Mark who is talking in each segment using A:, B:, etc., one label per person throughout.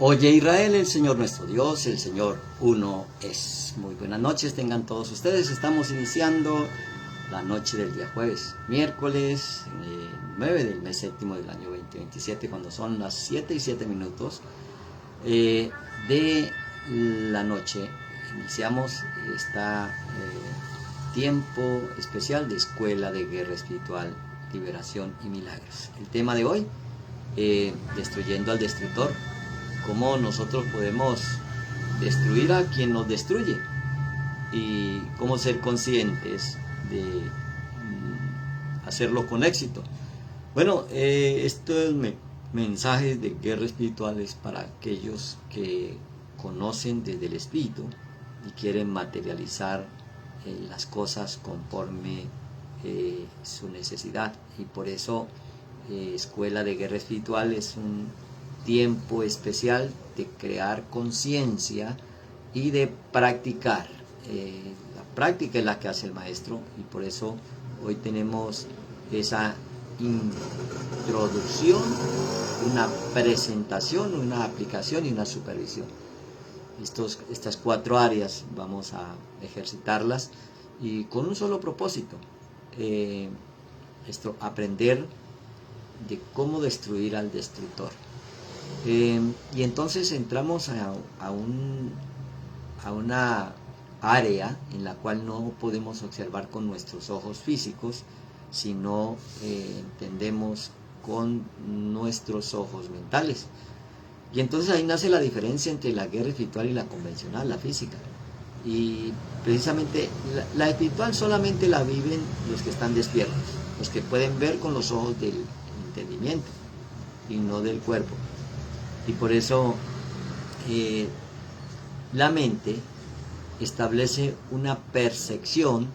A: Oye Israel, el Señor nuestro Dios, el Señor uno es. Muy buenas noches tengan todos ustedes. Estamos iniciando la noche del día jueves, miércoles 9 del mes séptimo del año 2027, cuando son las 7:07 de la noche. Iniciamos tiempo especial de Escuela de Guerra Espiritual, Liberación y Milagros. El tema de hoy, destruyendo al destructor. Cómo nosotros podemos destruir a quien nos destruye y cómo ser conscientes de hacerlo con éxito. Bueno, estos mensajes de guerra espiritual es para aquellos que conocen desde el espíritu y quieren materializar las cosas conforme su necesidad, y por eso Escuela de Guerra Espiritual es un tiempo especial de crear conciencia y de practicar. La práctica es la que hace el maestro, y por eso hoy tenemos esa introducción, una presentación, una aplicación y una supervisión. Estas 4 áreas vamos a ejercitarlas y con un solo propósito, aprender de cómo destruir al destructor. Y entonces entramos a una área en la cual no podemos observar con nuestros ojos físicos, sino entendemos con nuestros ojos mentales. Y entonces ahí nace la diferencia entre la guerra espiritual y la convencional, la física. Y precisamente la espiritual solamente la viven los que están despiertos, los que pueden ver con los ojos del entendimiento y no del cuerpo. Y por eso la mente establece una percepción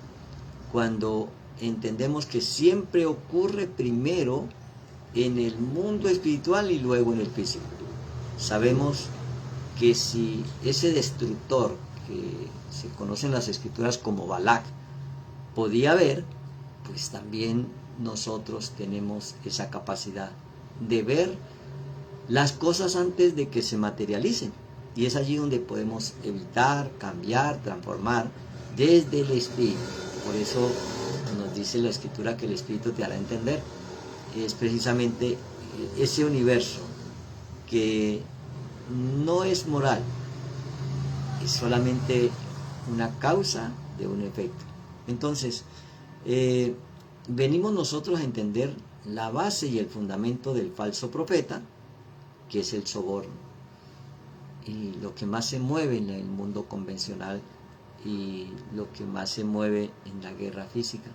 A: cuando entendemos que siempre ocurre primero en el mundo espiritual y luego en el físico. Sabemos que si ese destructor, que se conoce en las escrituras como Balak, podía ver, pues también nosotros tenemos esa capacidad de ver las cosas antes de que se materialicen, y es allí donde podemos evitar, cambiar, transformar desde el espíritu. Por eso nos dice la escritura que el espíritu te hará entender. Es precisamente ese universo que no es moral, es solamente una causa de un efecto. Entonces venimos nosotros a entender la base y el fundamento del falso profeta, que es el soborno, y lo que más se mueve en el mundo convencional y lo que más se mueve en la guerra física.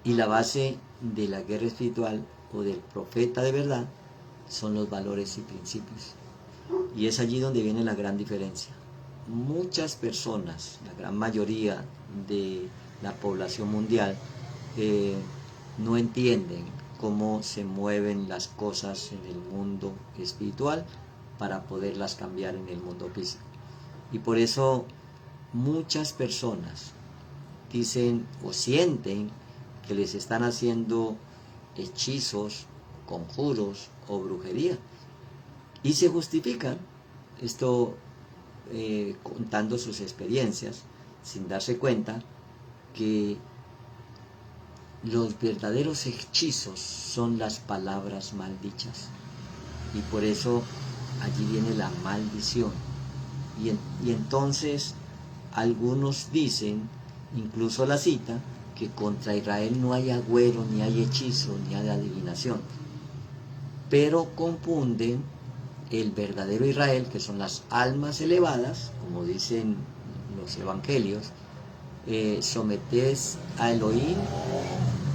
A: Y la base de la guerra espiritual o del profeta de verdad son los valores y principios. Y es allí donde viene la gran diferencia. Muchas personas, la gran mayoría de la población mundial, no entienden cómo se mueven las cosas en el mundo espiritual para poderlas cambiar en el mundo físico. Y por eso muchas personas dicen o sienten que les están haciendo hechizos, conjuros o brujería, y se justifican esto contando sus experiencias, sin darse cuenta que los verdaderos hechizos son las palabras maldichas, y por eso allí viene la maldición. Y entonces algunos dicen, incluso la cita, que contra Israel no hay agüero, ni hay hechizo, ni hay adivinación, pero confunden el verdadero Israel, que son las almas elevadas, como dicen los evangelios, sometés a Elohim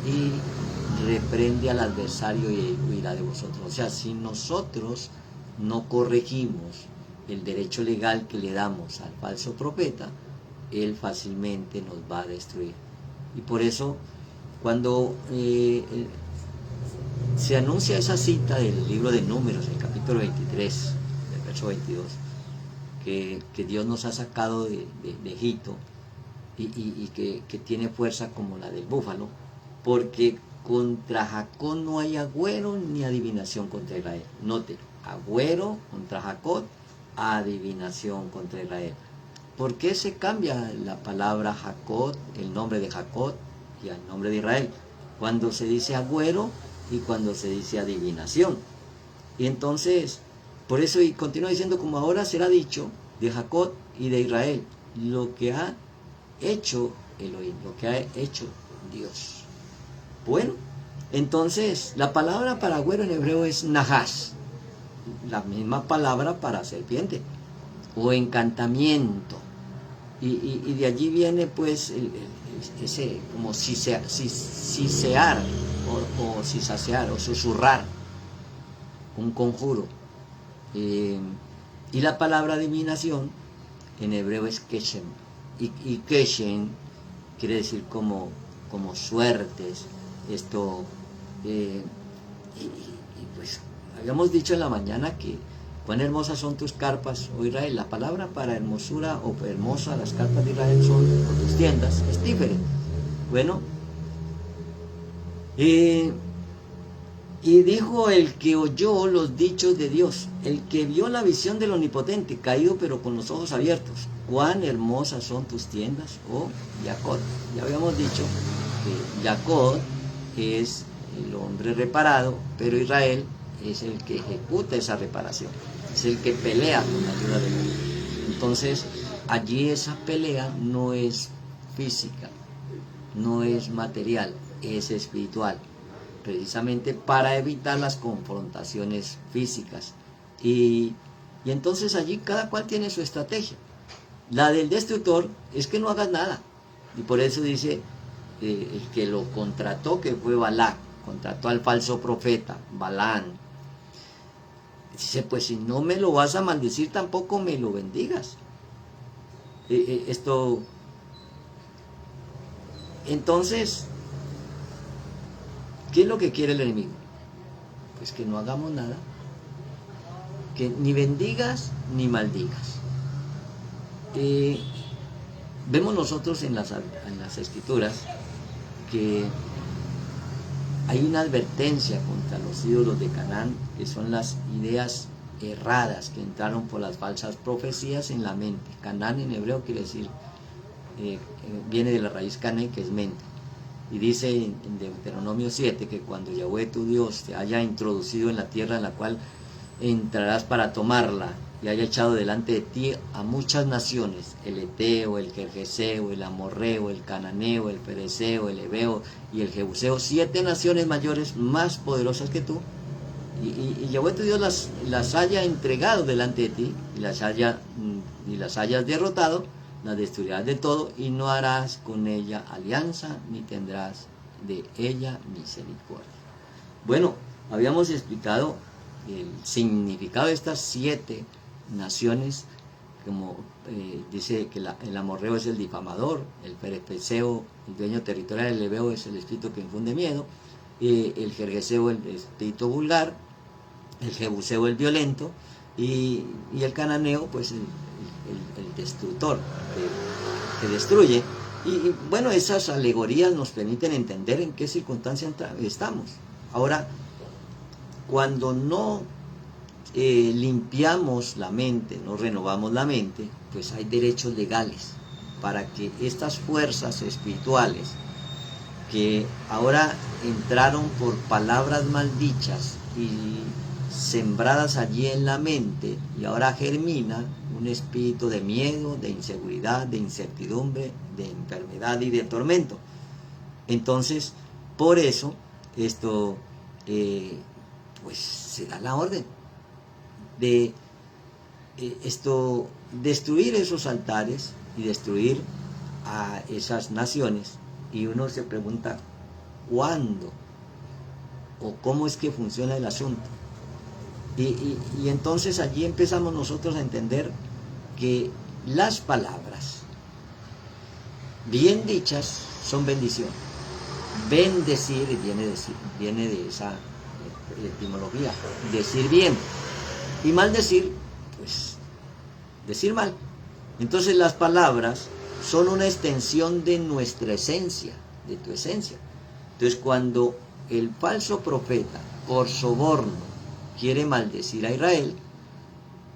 A: y reprende al adversario y huirá de vosotros. O sea, si nosotros no corregimos el derecho legal que le damos al falso profeta, él fácilmente nos va a destruir. Y por eso, cuando se anuncia esa cita del libro de Números, el capítulo 23, del verso 22, que Dios nos ha sacado de Egipto, y que tiene fuerza como la del búfalo, porque contra Jacob no hay agüero ni adivinación contra Israel. Note, agüero contra Jacob, adivinación contra Israel. ¿Por qué se cambia la palabra Jacob, el nombre de Jacob y el nombre de Israel? Cuando se dice agüero y cuando se dice adivinación. Y entonces, por eso, y continúa diciendo, como ahora será dicho de Jacob y de Israel, lo que ha hecho Elohim, lo que ha hecho Dios. Bueno, entonces, la palabra para agüero en hebreo es najas, la misma palabra para serpiente, o encantamiento. Y de allí viene pues ese como sisear o sisasear o susurrar, un conjuro. Y la palabra adivinación en hebreo es keshem, y keshem quiere decir como suertes. Esto y pues habíamos dicho en la mañana que cuán hermosas son tus carpas, oh Israel. La palabra para hermosura o hermosa, las carpas de Israel son, o tus tiendas, es diferente. Bueno, y dijo el que oyó los dichos de Dios, el que vio la visión del Omnipotente, caído pero con los ojos abiertos, cuán hermosas son tus tiendas, oh Jacob. Ya habíamos dicho que Jacob es el hombre reparado, pero Israel es el que ejecuta esa reparación, es el que pelea con la ayuda de Dios. Entonces, allí esa pelea no es física, no es material, es espiritual, precisamente para evitar las confrontaciones físicas. Y entonces allí cada cual tiene su estrategia. La del destructor es que no hagas nada, y por eso dice el que lo contrató, que fue Balac, contrató al falso profeta, Balán. Dice, pues si no me lo vas a maldecir, tampoco me lo bendigas. Entonces, ¿qué es lo que quiere el enemigo? Pues que no hagamos nada, que ni bendigas ni maldigas. Vemos nosotros en las escrituras que hay una advertencia contra los ídolos de Canaán, que son las ideas erradas que entraron por las falsas profecías en la mente. Canaán en hebreo quiere decir, viene de la raíz Cané, que es mente. Y dice en Deuteronomio 7 que cuando Yahweh tu Dios te haya introducido en la tierra en la cual entrarás para tomarla, y haya echado delante de ti a muchas naciones, el Eteo, el Gergeseo, el Amorreo, el Cananeo, el Pereceo, el Ebeo y el Jebuseo, 7 naciones mayores más poderosas que tú, y Yahweh tu Dios las haya entregado delante de ti, y las hayas derrotado, las destruirás de todo, y no harás con ella alianza, ni tendrás de ella misericordia. Bueno, habíamos explicado el significado de estas 7 naciones, como dice que el amorreo es el difamador, el pereceo, el dueño territorial, el ebeo es el espíritu que infunde miedo, el jergeseo el espíritu vulgar, el jebuseo el violento, y el cananeo pues el destructor que destruye. Y bueno, esas alegorías nos permiten entender en qué circunstancia estamos. Ahora, cuando no limpiamos la mente, no renovamos la mente, pues hay derechos legales para que estas fuerzas espirituales que ahora entraron por palabras maldichas y sembradas allí en la mente, y ahora germina un espíritu de miedo, de inseguridad, de incertidumbre, de enfermedad y de tormento. Entonces, por eso pues se da la orden de destruir esos altares y destruir a esas naciones. Y uno se pregunta cuándo o cómo es que funciona el asunto. Y entonces allí empezamos nosotros a entender que las palabras bien dichas son bendición. Bendecir viene de esa etimología, decir bien, y maldecir, pues decir mal. Entonces las palabras son una extensión de nuestra esencia, de tu esencia. Entonces cuando el falso profeta por soborno quiere maldecir a Israel,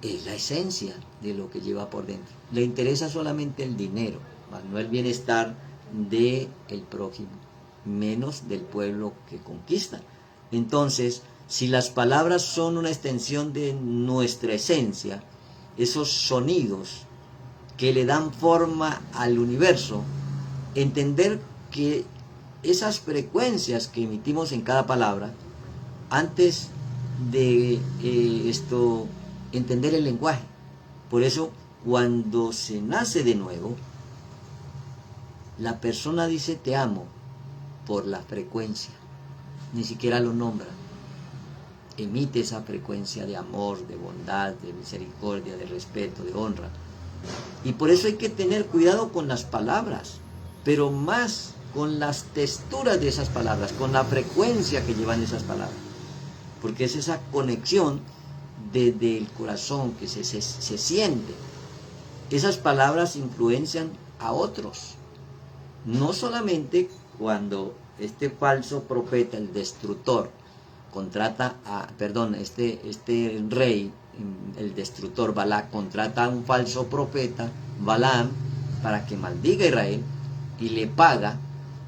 A: es la esencia de lo que lleva por dentro. Le interesa solamente el dinero, más no el bienestar del prójimo, menos del pueblo que conquista. Entonces, si las palabras son una extensión de nuestra esencia, esos sonidos que le dan forma al universo, entender que esas frecuencias que emitimos en cada palabra, antes de entender el lenguaje. Por eso, cuando se nace de nuevo, la persona dice te amo por la frecuencia, ni siquiera lo nombra, emite esa frecuencia de amor, de bondad, de misericordia, de respeto, de honra. Y por eso hay que tener cuidado con las palabras, pero más con las texturas de esas palabras, con la frecuencia que llevan esas palabras, porque es esa conexión desde el corazón que se siente. Esas palabras influencian a otros, no solamente cuando este falso profeta, el destructor, contrata a, este rey, el destructor Balac, contrata a un falso profeta, Balaam, para que maldiga a Israel y le paga.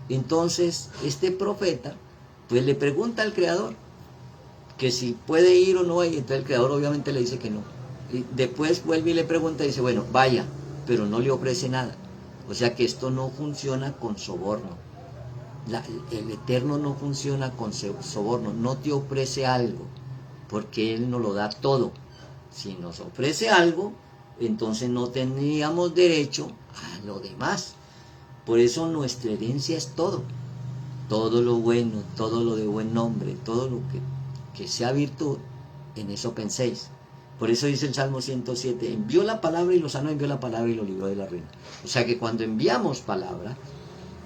A: Entonces este profeta pues le pregunta al Creador que si puede ir o no, y entonces el Creador obviamente le dice que no. Y después vuelve y le pregunta y dice, bueno, vaya, pero no le ofrece nada. O sea que esto no funciona con soborno. El Eterno no funciona con soborno, no te ofrece algo, porque Él nos lo da todo. Si nos ofrece algo, entonces no tendríamos derecho a lo demás. Por eso nuestra herencia es todo. Todo lo bueno, todo lo de buen nombre, todo lo que sea virtud, en eso penséis. Por eso dice el Salmo 107, envió la palabra y lo sanó, envió la palabra y lo libró de la ruina. O sea que cuando enviamos palabra,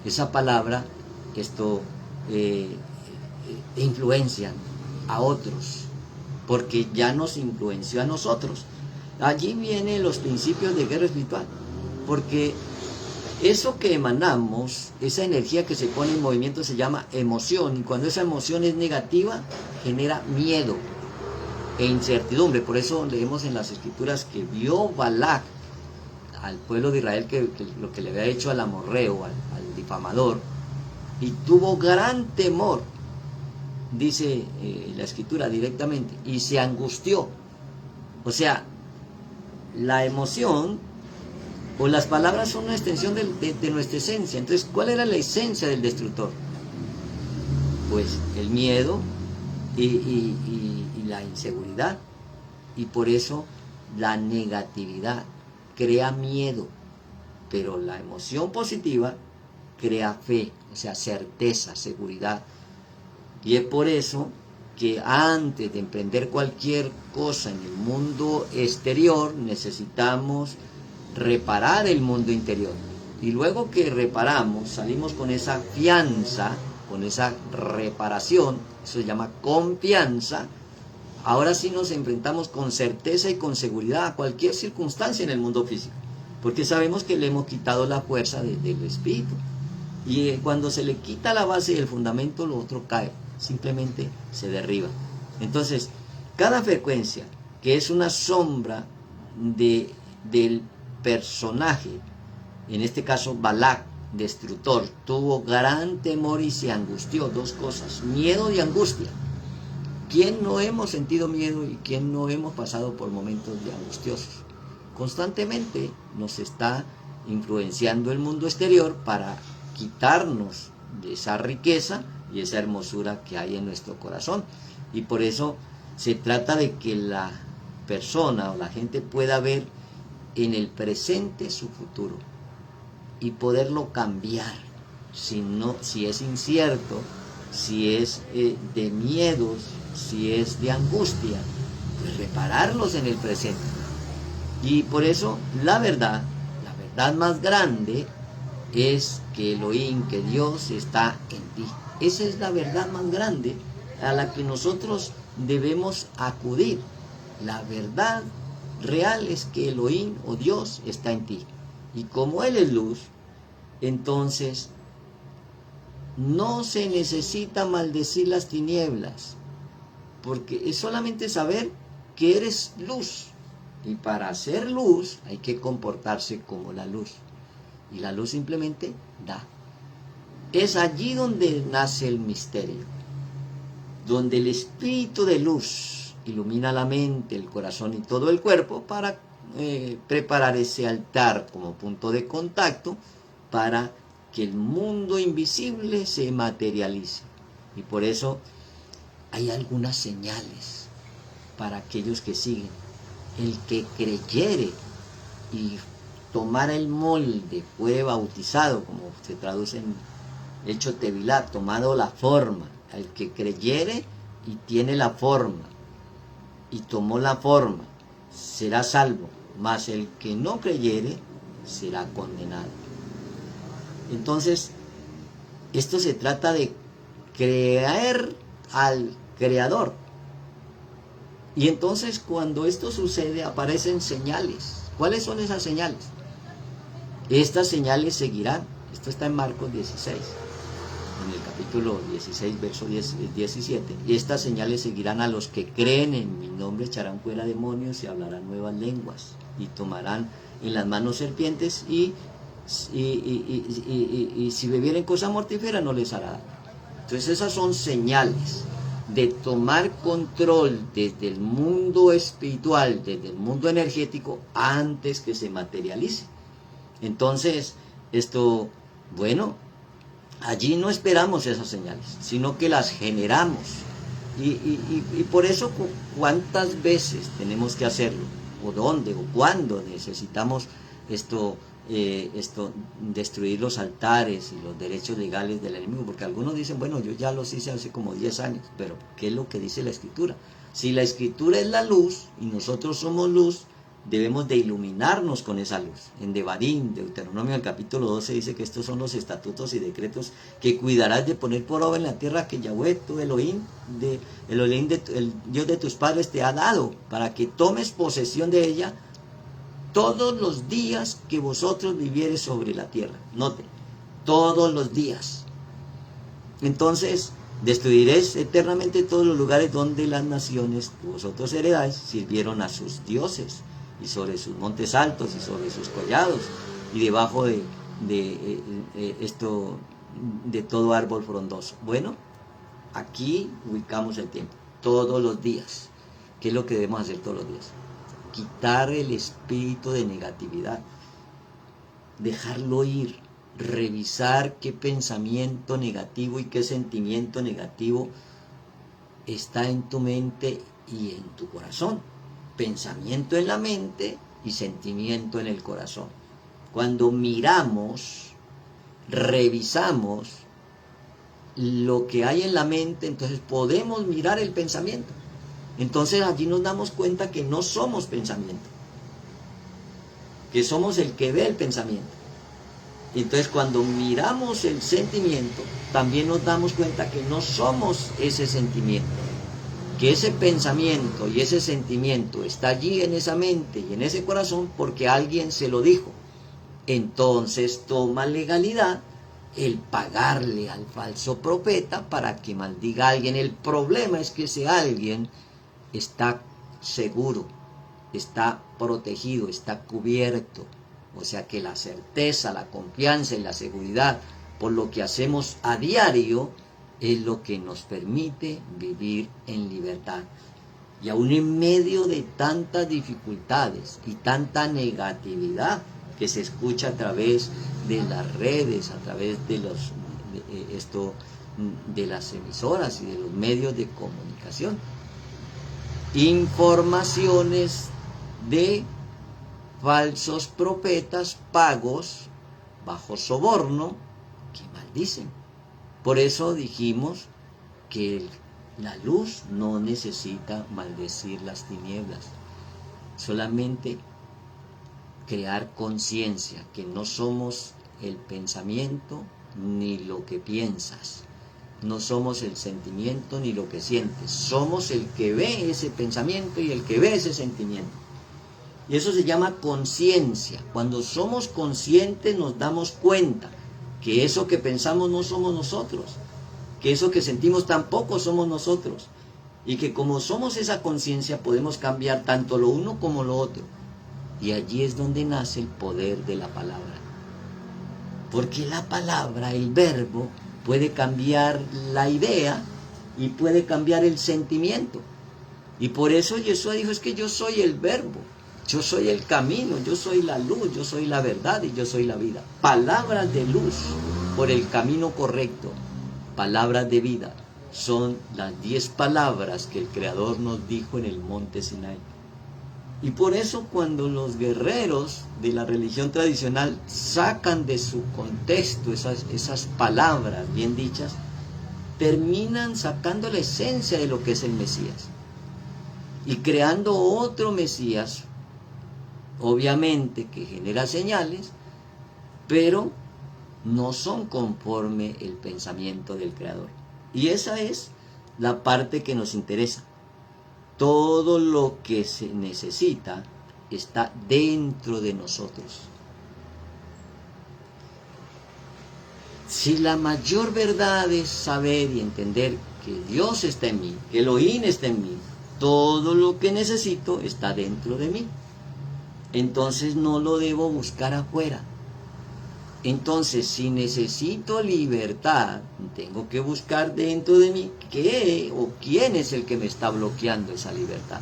A: esa palabra, influencian a otros, porque ya nos influenció a nosotros. Allí vienen los principios de guerra espiritual, porque eso que emanamos, esa energía que se pone en movimiento se llama emoción, y cuando esa emoción es negativa, genera miedo e incertidumbre. Por eso leemos en las escrituras que vio Balac al pueblo de Israel que lo que le había hecho al amorreo, al difamador, y tuvo gran temor, dice la escritura directamente, y se angustió. O sea, la emoción o las palabras son una extensión de nuestra esencia. Entonces, ¿cuál era la esencia del destructor? Pues el miedo y la inseguridad. Y por eso la negatividad crea miedo, pero la emoción positiva crea fe, o sea, certeza, seguridad. Y es por eso que antes de emprender cualquier cosa en el mundo exterior, necesitamos reparar el mundo interior. Y luego que reparamos, salimos con esa fianza, con esa reparación, eso se llama confianza. Ahora sí nos enfrentamos con certeza y con seguridad a cualquier circunstancia en el mundo físico, porque sabemos que le hemos quitado la fuerza del espíritu. Y cuando se le quita la base y el fundamento, lo otro cae, simplemente se derriba. Entonces, cada frecuencia que es una sombra del personaje, en este caso Balac, destructor, tuvo gran temor y se angustió. Dos cosas, miedo y angustia. ¿Quién no hemos sentido miedo y quién no hemos pasado por momentos de angustiosos? Constantemente nos está influenciando el mundo exterior para quitarnos de esa riqueza y esa hermosura que hay en nuestro corazón. Y por eso se trata de que la persona o la gente pueda ver en el presente su futuro y poderlo cambiar. Si es incierto, si es de miedos, si es de angustia, pues repararlos en el presente. Y por eso la verdad más grande es que Elohim, que Dios está en ti. Esa es la verdad más grande a la que nosotros debemos acudir. La verdad real es que Elohim o Dios está en ti. Y como Él es luz, entonces no se necesita maldecir las tinieblas, porque es solamente saber que eres luz. Y para ser luz hay que comportarse como la luz. Y la luz simplemente da. Es allí donde nace el misterio, donde el espíritu de luz ilumina la mente, el corazón y todo el cuerpo para preparar ese altar como punto de contacto para que el mundo invisible se materialice. Y por eso hay algunas señales para aquellos que siguen. El que creyere y tomara el molde, fue bautizado, como se traduce en hecho Tevilá, tomado la forma. El que creyere y tiene la forma, y tomó la forma, será salvo, mas el que no creyere será condenado. Entonces, esto se trata de creer al Creador. Y entonces cuando esto sucede aparecen señales. ¿Cuáles son esas señales? Estas señales seguirán. Esto está en Marcos 16, en el capítulo 16, verso 17. Y estas señales seguirán a los que creen en mi nombre, echarán fuera demonios y hablarán nuevas lenguas. Y tomarán en las manos serpientes y si bebieren cosa mortífera no les hará daño. Entonces esas son señales de tomar control desde el mundo espiritual, desde el mundo energético, antes que se materialice. Entonces, bueno, allí no esperamos esas señales, sino que las generamos. Y por eso, ¿cuántas veces tenemos que hacerlo? ¿O dónde? ¿O cuándo necesitamos destruir los altares y los derechos legales del enemigo? Porque algunos dicen, bueno, yo ya los hice hace como 10 años, pero ¿qué es lo que dice la Escritura? Si la Escritura es la luz y nosotros somos luz, debemos de iluminarnos con esa luz. En Devarim, Deuteronomio, el capítulo 12, dice que estos son los estatutos y decretos que cuidarás de poner por obra en la tierra que Yahweh, tu Elohim, el Dios de tus padres te ha dado, para que tomes posesión de ella todos los días que vosotros vivieres sobre la tierra. Note, todos los días. Entonces, destruiréis eternamente todos los lugares donde las naciones que vosotros heredáis sirvieron a sus dioses, y sobre sus montes altos y sobre sus collados, y debajo de todo árbol frondoso. Bueno, aquí ubicamos el tiempo, todos los días. ¿Qué es lo que debemos hacer todos los días? Quitar el espíritu de negatividad, dejarlo ir, revisar qué pensamiento negativo y qué sentimiento negativo está en tu mente y en tu corazón. Pensamiento en la mente y sentimiento en el corazón. Cuando miramos, revisamos lo que hay en la mente, entonces podemos mirar el pensamiento. Entonces allí nos damos cuenta que no somos pensamiento, que somos el que ve el pensamiento. Entonces cuando miramos el sentimiento, también nos damos cuenta que no somos ese sentimiento, que ese pensamiento y ese sentimiento está allí en esa mente y en ese corazón porque alguien se lo dijo. Entonces toma legalidad el pagarle al falso profeta para que maldiga a alguien. El problema es que ese alguien está seguro, está protegido, está cubierto. O sea que la certeza, la confianza y la seguridad por lo que hacemos a diario es lo que nos permite vivir en libertad. Y aún en medio de tantas dificultades y tanta negatividad que se escucha a través de las redes, a través de las emisoras y de los medios de comunicación, informaciones de falsos profetas pagos bajo soborno que maldicen. Por eso dijimos que la luz no necesita maldecir las tinieblas, solamente crear conciencia que no somos el pensamiento ni lo que piensas, no somos el sentimiento ni lo que sientes, somos el que ve ese pensamiento y el que ve ese sentimiento. Y eso se llama conciencia. Cuando somos conscientes nos damos cuenta que eso que pensamos no somos nosotros, que eso que sentimos tampoco somos nosotros, y que como somos esa conciencia podemos cambiar tanto lo uno como lo otro. Y allí es donde nace el poder de la palabra. Porque la palabra, el verbo, puede cambiar la idea y puede cambiar el sentimiento. Y por eso Yeshua dijo, es que yo soy el verbo, yo soy el camino, yo soy la luz, yo soy la verdad y yo soy la vida. Palabras de luz por el camino correcto, palabras de vida. Son las 10 palabras que el Creador nos dijo en el monte Sinai. Y por eso cuando los guerreros de la religión tradicional sacan de su contexto esas palabras bien dichas, terminan sacando la esencia de lo que es el Mesías y creando otro Mesías, obviamente que genera señales, pero no son conforme el pensamiento del Creador. Y esa es la parte que nos interesa. Todo lo que se necesita está dentro de nosotros. Si la mayor verdad es saber y entender que Dios está en mí, que Elohim está en mí, todo lo que necesito está dentro de mí. Entonces no lo debo buscar afuera. Entonces, si necesito libertad, tengo que buscar dentro de mí qué o quién es el que me está bloqueando esa libertad.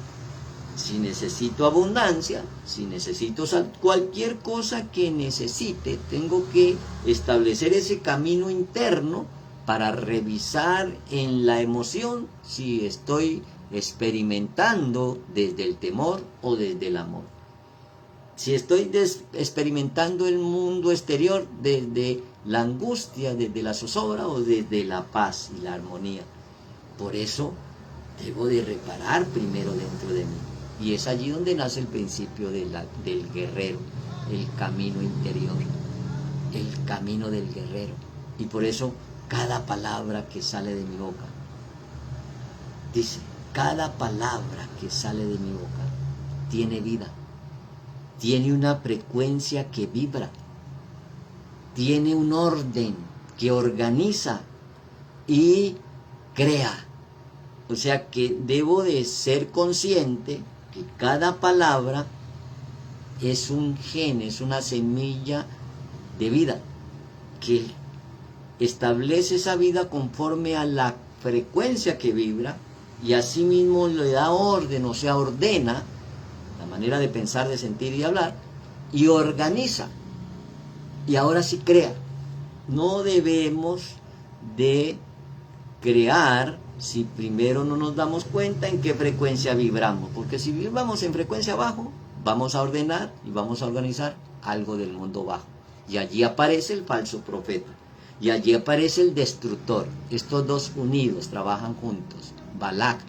A: Si necesito abundancia, si necesito cualquier cosa que necesite, tengo que establecer ese camino interno para revisar en la emoción si estoy experimentando desde el temor o desde el amor. Si estoy experimentando el mundo exterior desde la angustia, desde la zozobra o desde la paz y la armonía. Por eso debo de reparar primero dentro de mí. Y es allí donde nace el principio del guerrero, el camino interior, el camino del guerrero. Y por eso cada palabra que sale de mi boca, dice, cada palabra que sale de mi boca tiene vida. Tiene una frecuencia que vibra, tiene un orden que organiza y crea. O sea que debo de ser consciente que cada palabra es un gen, es una semilla de vida, que establece esa vida conforme a la frecuencia que vibra y asimismo le da orden, o sea, ordena la manera de pensar, de sentir y de hablar, y organiza. Y ahora sí crea. No debemos de crear si primero no nos damos cuenta en qué frecuencia vibramos. Porque si vibramos en frecuencia bajo, vamos a ordenar y vamos a organizar algo del mundo bajo. Y allí aparece el falso profeta. Y allí aparece el destructor. Estos dos unidos trabajan juntos. Balak,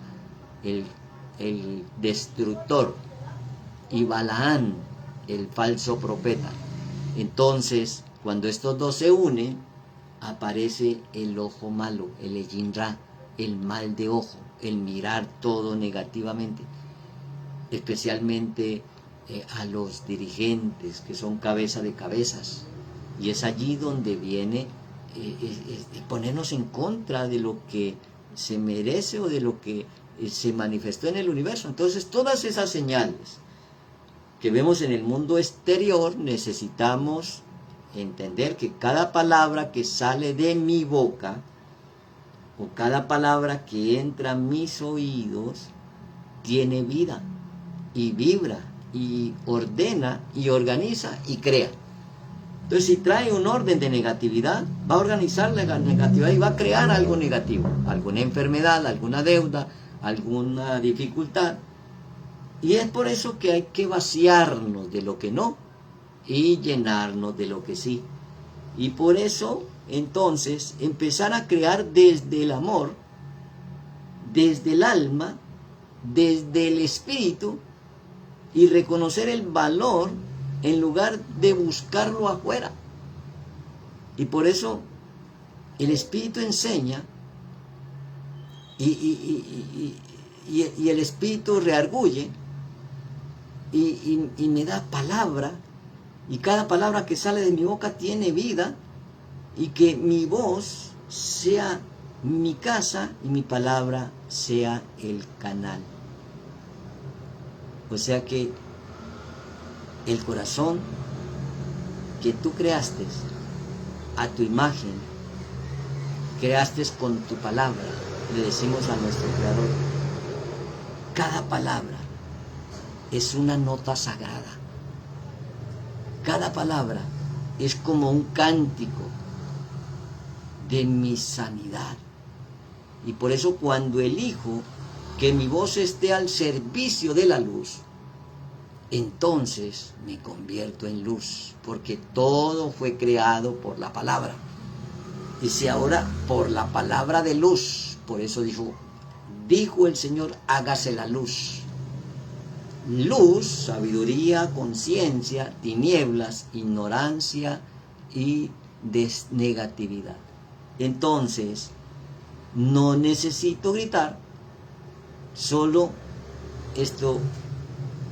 A: el destructor, y Balaán, el falso profeta. Entonces, cuando estos dos se unen, aparece el ojo malo, el Ejin Ra, el mal de ojo, el mirar todo negativamente, especialmente a los dirigentes que son cabeza de cabezas. Y es allí donde viene ponernos en contra de lo que se merece o de lo que se manifestó en el universo. Entonces, todas esas señales que vemos en el mundo exterior, necesitamos entender que cada palabra que sale de mi boca o cada palabra que entra a mis oídos tiene vida y vibra y ordena y organiza y crea. Entonces, si trae un orden de negatividad, va a organizar la negatividad y va a crear algo negativo, alguna enfermedad, alguna deuda, alguna dificultad. Y es por eso que hay que vaciarnos de lo que no y llenarnos de lo que sí. Y por eso, entonces, empezar a crear desde el amor, desde el alma, desde el espíritu, y reconocer el valor en lugar de buscarlo afuera. Y por eso el espíritu enseña y el espíritu reargulle y me da palabra, y cada palabra que sale de mi boca tiene vida y que mi voz sea mi casa y mi palabra sea el canal. O sea que el corazón que tú creaste a tu imagen, creaste con tu palabra, le decimos a nuestro Creador, cada palabra es una nota sagrada. Cada palabra es como un cántico de mi sanidad. Y por eso cuando elijo que mi voz esté al servicio de la luz, entonces me convierto en luz, porque todo fue creado por la palabra. Dice ahora, por la palabra de luz. Por eso dijo el Señor, hágase la luz. Luz, sabiduría, conciencia, tinieblas, ignorancia y negatividad. Entonces, no necesito gritar, solo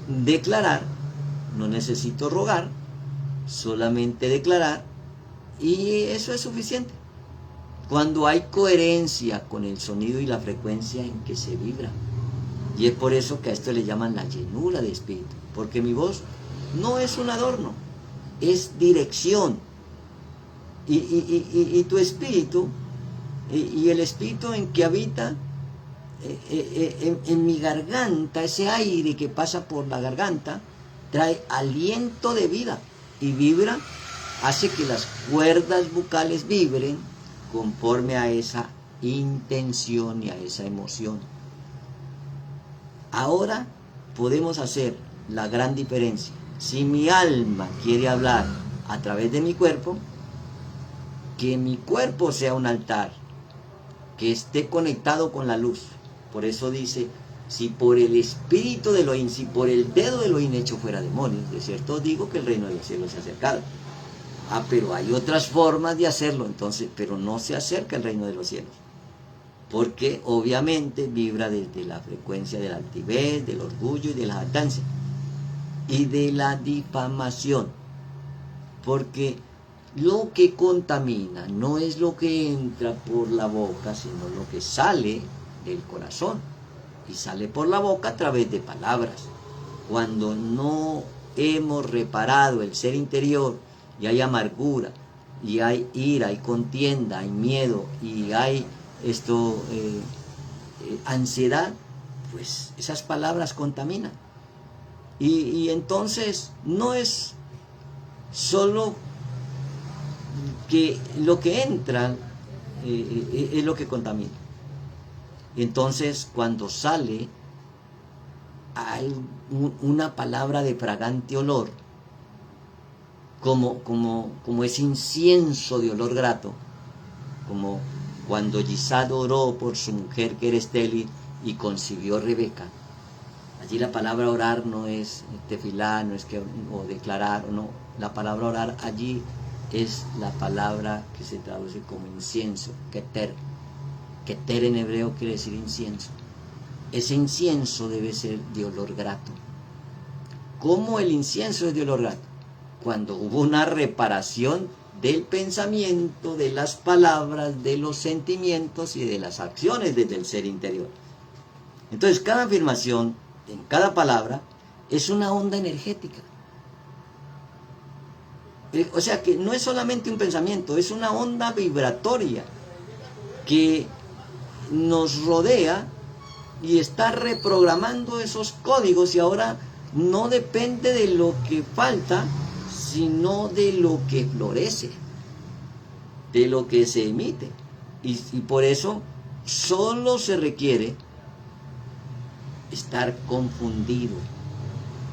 A: declarar, no necesito rogar, solamente declarar, y eso es suficiente. Cuando hay coherencia con el sonido y la frecuencia en que se vibra. Y es por eso que a esto le llaman la llenura de espíritu, porque mi voz no es un adorno, es dirección. Y tu espíritu, y el espíritu en que habita en mi garganta, ese aire que pasa por la garganta, trae aliento de vida y vibra, hace que las cuerdas vocales vibren conforme a esa intención y a esa emoción. Ahora podemos hacer la gran diferencia. Si mi alma quiere hablar a través de mi cuerpo, que mi cuerpo sea un altar, que esté conectado con la luz. Por eso dice, si por el espíritu de Elohim, si por el dedo de Elohim hecho fuera demonios, de cierto digo que el reino de los cielos se ha acercado. Pero hay otras formas de hacerlo, entonces, pero no se acerca el reino de los cielos. Porque obviamente vibra desde la frecuencia de la altivez, del orgullo y de la jactancia. Y de la difamación. Porque lo que contamina no es lo que entra por la boca, sino lo que sale del corazón. Y sale por la boca a través de palabras. Cuando no hemos reparado el ser interior, y hay amargura, y hay ira, hay contienda, hay miedo, y hay ansiedad, pues esas palabras contaminan. Y entonces no es solo que lo que entra es lo que contamina. Entonces cuando sale hay una palabra de fragante olor, como ese incienso de olor grato, como cuando Yisad oró por su mujer que era estéril y concibió Rebeca. Allí la palabra orar no es tefilá, no es o declarar, no. La palabra orar allí es la palabra que se traduce como incienso, keter. Keter en hebreo quiere decir incienso. Ese incienso debe ser de olor grato. ¿Cómo el incienso es de olor grato? Cuando hubo una reparación del pensamiento, de las palabras, de los sentimientos y de las acciones desde el ser interior. Entonces cada afirmación, en cada palabra, es una onda energética. O sea que no es solamente un pensamiento, es una onda vibratoria que nos rodea y está reprogramando esos códigos, y ahora no depende de lo que falta, sino de lo que florece, de lo que se emite. Y por eso solo se requiere estar confundido,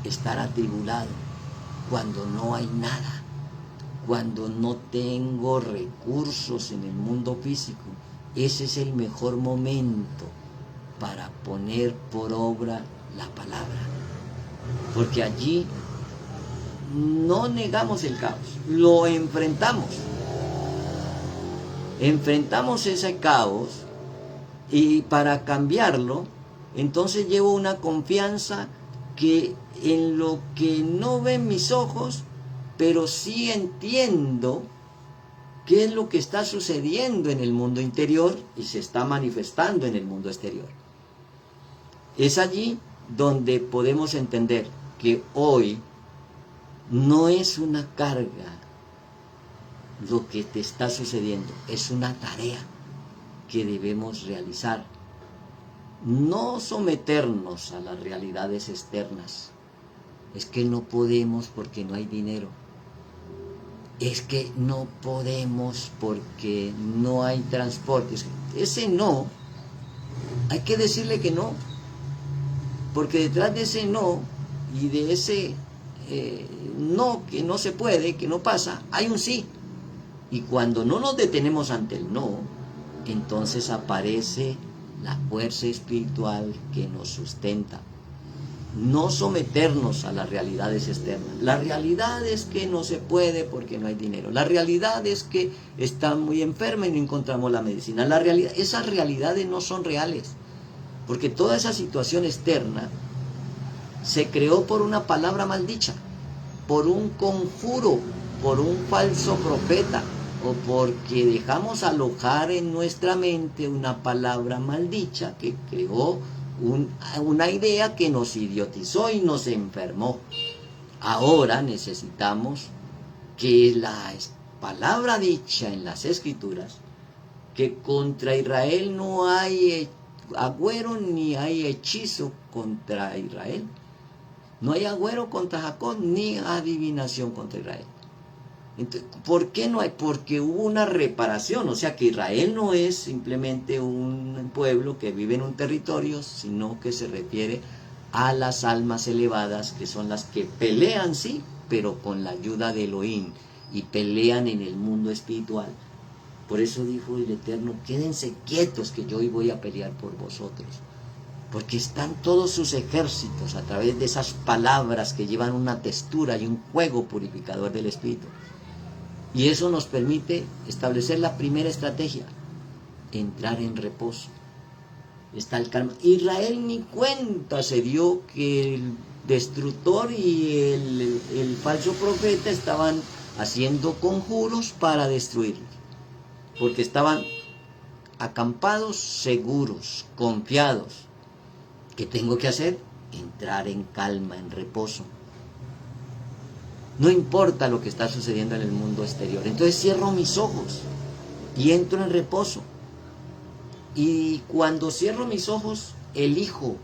A: estar atribulado, cuando no hay nada, cuando no tengo recursos en el mundo físico. Ese es el mejor momento para poner por obra la palabra, porque allí no negamos el caos, lo enfrentamos. Enfrentamos ese caos, y para cambiarlo, entonces llevo una confianza que en lo que no ven mis ojos, pero sí entiendo ¿Qué es lo que está sucediendo en el mundo interior y se está manifestando en el mundo exterior? Es allí donde podemos entender que hoy no es una carga lo que te está sucediendo, es una tarea que debemos realizar. No someternos a las realidades externas. Es que no podemos porque no hay dinero. Es que no podemos porque no hay transporte. Ese no, hay que decirle que no. Porque detrás de ese no y de ese no, que no se puede, que no pasa, hay un sí. Y cuando no nos detenemos ante el no, entonces aparece la fuerza espiritual que nos sustenta. No someternos a las realidades externas. La realidad es que no se puede porque no hay dinero. La realidad es que está muy enferma y no encontramos la medicina. Esas realidades no son reales. Porque toda esa situación externa se creó por una palabra maldicha, por un conjuro, por un falso profeta, o porque dejamos alojar en nuestra mente una palabra maldicha que creó una idea que nos idiotizó y nos enfermó. Ahora necesitamos que la palabra dicha en las Escrituras, que contra Israel no hay agüero ni hay hechizo contra Israel. No hay agüero contra Jacob ni adivinación contra Israel. Entonces, ¿por qué no hay? Porque hubo una reparación, o sea que Israel no es simplemente un pueblo que vive en un territorio, sino que se refiere a las almas elevadas, que son las que pelean, sí, pero con la ayuda de Elohim, y pelean en el mundo espiritual. Por eso dijo el Eterno, quédense quietos que yo hoy voy a pelear por vosotros. Porque están todos sus ejércitos a través de esas palabras que llevan una textura y un juego purificador del espíritu. Y eso nos permite establecer la primera estrategia, entrar en reposo. Está el calma. Israel ni cuenta se dio que el destructor y el falso profeta estaban haciendo conjuros para destruirlos. Porque estaban acampados, seguros, confiados. ¿Qué tengo que hacer? Entrar en calma, en reposo. No importa lo que está sucediendo en el mundo exterior. Entonces cierro mis ojos y entro en reposo. Y cuando cierro mis ojos, elijo.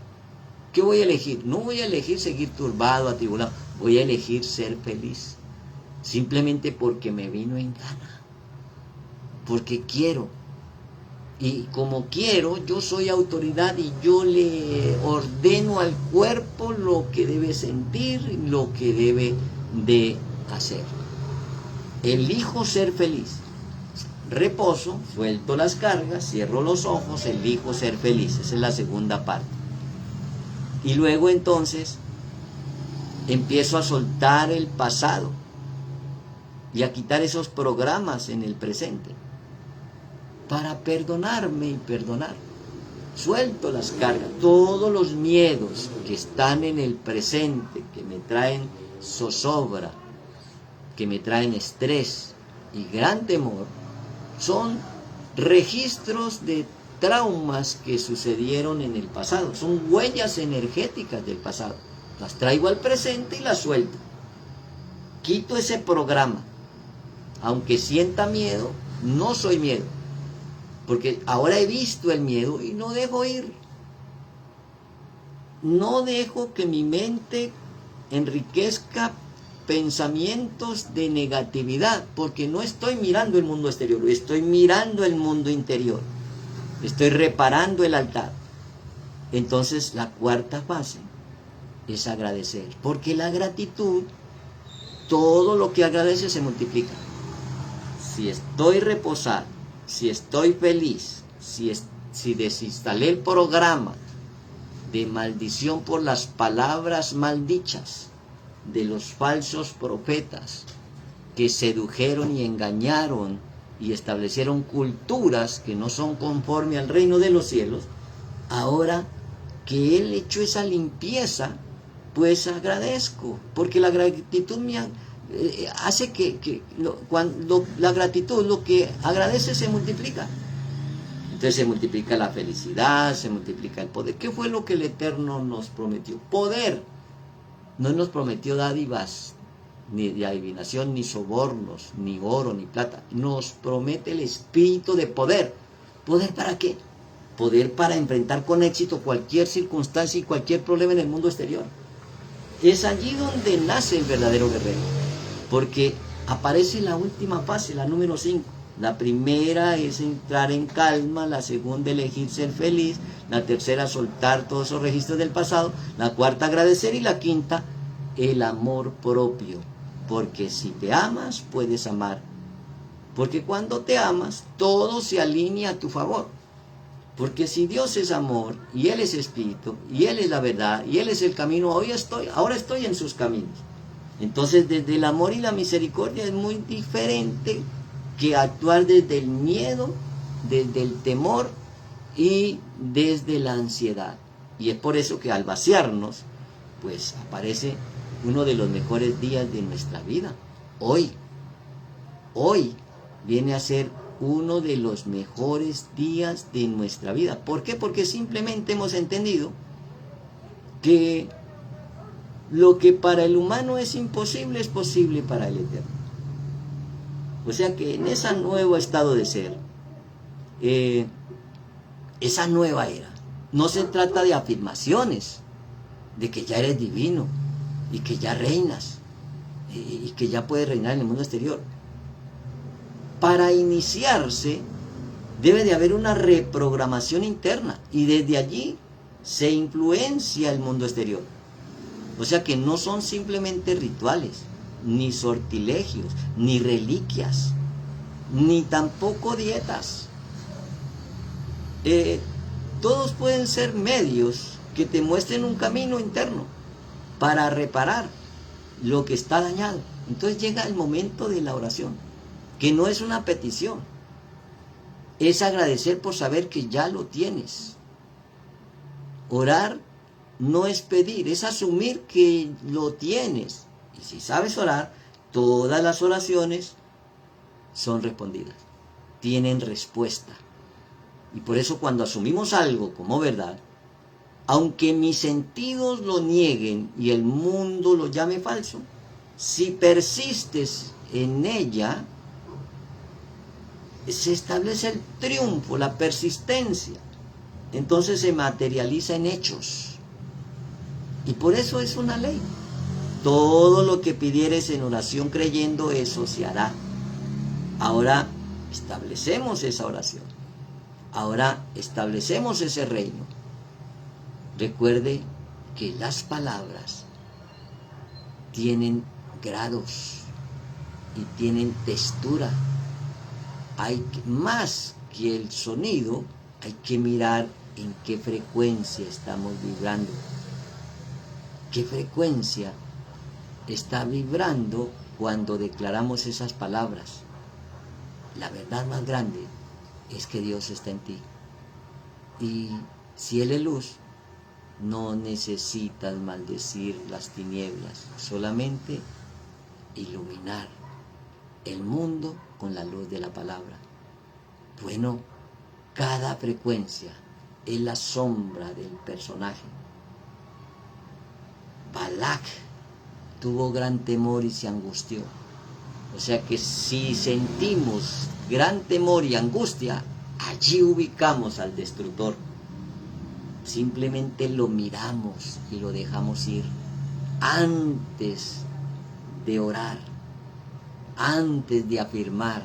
A: ¿Qué voy a elegir? No voy a elegir seguir turbado, atribulado. Voy a elegir ser feliz. Simplemente porque me vino en gana. Porque quiero. Y como quiero, yo soy autoridad y yo le ordeno al cuerpo lo que debe sentir, lo que debe de hacer. Elijo ser feliz. Reposo, suelto las cargas, cierro los ojos, elijo ser feliz. Esa es la segunda parte. Y luego entonces empiezo a soltar el pasado y a quitar esos programas en el presente para perdonarme y perdonar. Suelto las cargas, todos los miedos que están en el presente, que me traen zozobra, que me traen estrés y gran temor, son registros de traumas que sucedieron en el pasado, son huellas energéticas del pasado. Las traigo al presente y las suelto. Quito ese programa. Aunque sienta miedo, no soy miedo. Porque ahora he visto el miedo y no dejo ir. No dejo que mi mente enriquezca pensamientos de negatividad, porque no estoy mirando el mundo exterior, estoy mirando el mundo interior. Estoy reparando el altar. Entonces la cuarta fase es agradecer, porque la gratitud, todo lo que agradece se multiplica. Si estoy reposado, si estoy feliz, si desinstalé el programa de maldición por las palabras maldichas de los falsos profetas que sedujeron y engañaron y establecieron culturas que no son conforme al reino de los cielos, ahora que Él echó esa limpieza, pues agradezco, porque la gratitud hace que cuando la gratitud, lo que agradece se multiplica. Entonces se multiplica la felicidad, se multiplica el poder. ¿Qué fue lo que el Eterno nos prometió? Poder. No nos prometió dádivas, ni de adivinación, ni sobornos, ni oro, ni plata. Nos promete el espíritu de poder. ¿Poder para qué? Poder para enfrentar con éxito cualquier circunstancia y cualquier problema en el mundo exterior. Es allí donde nace el verdadero guerrero. Porque aparece la última fase, la número 5. La primera es entrar en calma, la segunda elegir ser feliz, la tercera soltar todos esos registros del pasado, la cuarta agradecer y la quinta el amor propio. Porque si te amas, puedes amar. Porque cuando te amas, todo se alinea a tu favor. Porque si Dios es amor, y Él es espíritu, y Él es la verdad, y Él es el camino, ahora estoy en sus caminos. Entonces, desde el amor y la misericordia es muy diferente que actuar desde el miedo, desde el temor y desde la ansiedad. Y es por eso que al vaciarnos, pues aparece uno de los mejores días de nuestra vida. Hoy viene a ser uno de los mejores días de nuestra vida. ¿Por qué? Porque simplemente hemos entendido que lo que para el humano es imposible es posible para el Eterno. O sea que en ese nuevo estado de ser, esa nueva era, no se trata de afirmaciones, de que ya eres divino y que ya reinas y que ya puedes reinar en el mundo exterior. Para iniciarse debe de haber una reprogramación interna y desde allí se influencia el mundo exterior. O sea que no son simplemente rituales, ni sortilegios, ni reliquias, ni tampoco dietas. Todos pueden ser medios que te muestren un camino interno para reparar lo que está dañado. Entonces llega el momento de la oración, que no es una petición, es agradecer por saber que ya lo tienes. Orar no es pedir, es asumir que lo tienes. Y si sabes orar, todas las oraciones son respondidas, tienen respuesta. Y por eso cuando asumimos algo como verdad, aunque mis sentidos lo nieguen y el mundo lo llame falso, si persistes en ella, se establece el triunfo, la persistencia. Entonces se materializa en hechos. Y por eso es una ley. Todo lo que pidieres en oración creyendo, eso se hará. Ahora establecemos esa oración. Ahora establecemos ese reino. Recuerde que las palabras tienen grados y tienen textura. Hay más que el sonido, hay que mirar en qué frecuencia estamos vibrando. ¿Qué frecuencia está vibrando cuando declaramos esas palabras? La verdad más grande es que Dios está en ti. Y si Él es luz, no necesitas maldecir las tinieblas, solamente iluminar el mundo con la luz de la palabra. Bueno, cada frecuencia es la sombra del personaje. Balak tuvo gran temor y se angustió. O sea que si sentimos gran temor y angustia, allí ubicamos al destructor. Simplemente lo miramos y lo dejamos ir. Antes de orar, antes de afirmar,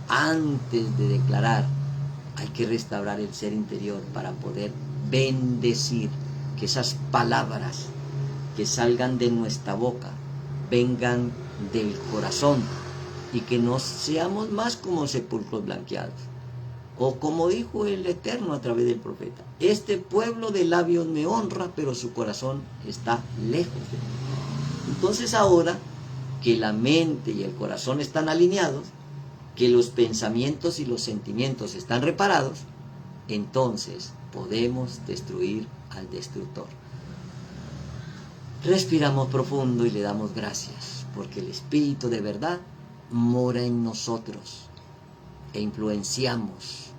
A: antes de declarar, hay que restaurar el ser interior para poder bendecir, que esas palabras que salgan de nuestra boca vengan del corazón y que no seamos más como sepulcros blanqueados. O como dijo el Eterno a través del profeta: este pueblo de labios me honra, pero su corazón está lejos de mí. Entonces ahora que la mente y el corazón están alineados, que los pensamientos y los sentimientos están reparados, entonces podemos destruir al destructor. Respiramos profundo y le damos gracias, porque el Espíritu de verdad mora en nosotros e influenciamos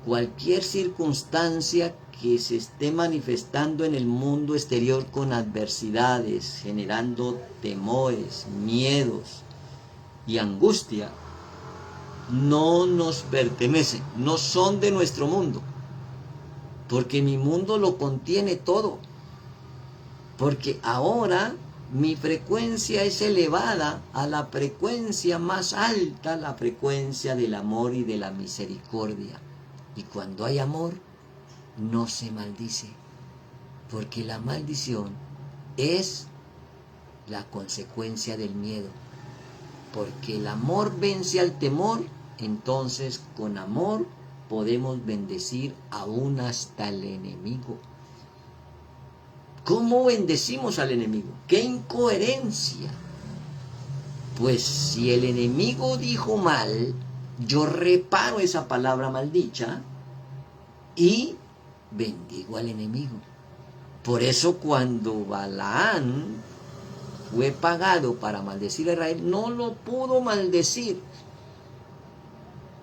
A: cualquier circunstancia que se esté manifestando en el mundo exterior con adversidades, generando temores, miedos y angustia. No nos pertenecen, no son de nuestro mundo, porque mi mundo lo contiene todo, porque ahora mi frecuencia es elevada a la frecuencia más alta, la frecuencia del amor y de la misericordia. Y cuando hay amor, no se maldice, porque la maldición es la consecuencia del miedo. Porque el amor vence al temor, entonces con amor podemos bendecir aún hasta el enemigo. ¿Cómo bendecimos al enemigo? ¡Qué incoherencia! Pues si el enemigo dijo mal, yo reparo esa palabra maldicha y bendigo al enemigo. Por eso cuando Balaán fue pagado para maldecir a Israel, no lo pudo maldecir,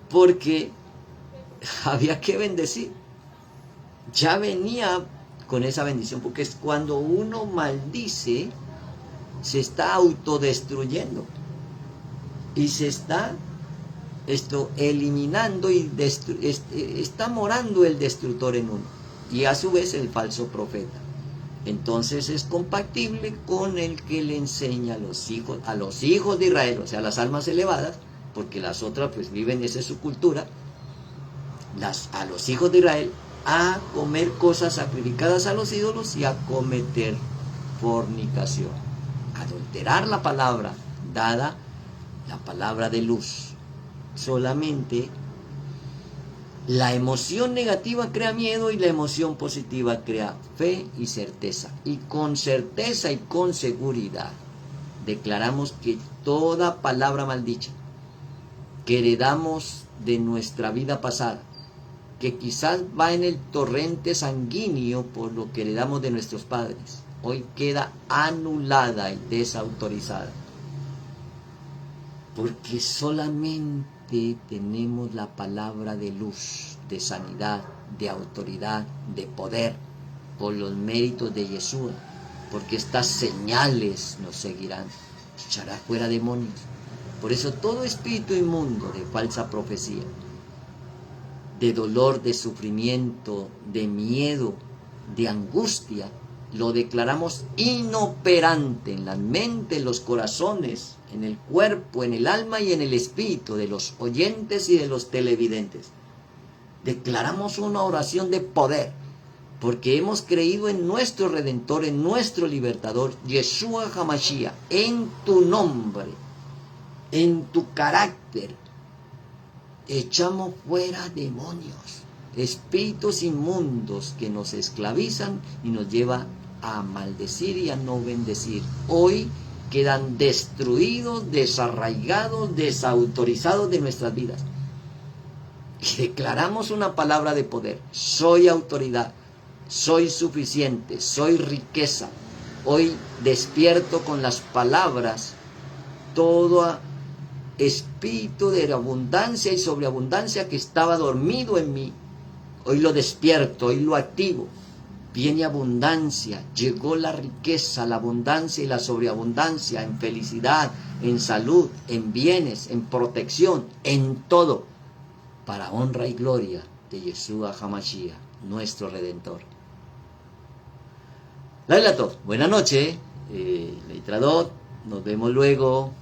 A: porque había que bendecir. Ya venía con esa bendición, porque es cuando uno maldice, se está autodestruyendo y se está eliminando y está morando el destructor en uno, y a su vez el falso profeta. Entonces es compatible con el que le enseña a los hijos de Israel, o sea, las almas elevadas, porque las otras pues viven, esa es su cultura, a los hijos de Israel, a comer cosas sacrificadas a los ídolos y a cometer fornicación, adulterar la palabra dada, la palabra de luz. Solamente la emoción negativa crea miedo y la emoción positiva crea fe y certeza. Y con certeza y con seguridad declaramos que toda palabra maldicha que heredamos de nuestra vida pasada, que quizás va en el torrente sanguíneo por lo que heredamos de nuestros padres, hoy queda anulada y desautorizada. Porque solamente tenemos la palabra de luz, de sanidad, de autoridad, de poder, por los méritos de Yeshua, porque estas señales nos seguirán, echará fuera demonios. Por eso todo espíritu inmundo de falsa profecía, de dolor, de sufrimiento, de miedo, de angustia, lo declaramos inoperante en la mente, en los corazones, en el cuerpo, en el alma y en el espíritu de los oyentes y de los televidentes. Declaramos una oración de poder, porque hemos creído en nuestro Redentor, en nuestro Libertador, Yeshua HaMashiach, en tu nombre, en tu carácter. Echamos fuera demonios, espíritus inmundos que nos esclavizan y nos llevan a maldecir y a no bendecir. Hoy quedan destruidos, desarraigados, desautorizados de nuestras vidas. Y declaramos una palabra de poder: soy autoridad, soy suficiente, soy riqueza. Hoy despierto con las palabras todo espíritu de abundancia y sobreabundancia que estaba dormido en mí. Hoy lo despierto, hoy lo activo. Viene abundancia, llegó la riqueza, la abundancia y la sobreabundancia en felicidad, en salud, en bienes, en protección, en todo, para honra y gloria de Yeshua HaMashiach, nuestro Redentor. Laila Tov, buena noche, Leitradot, nos vemos luego.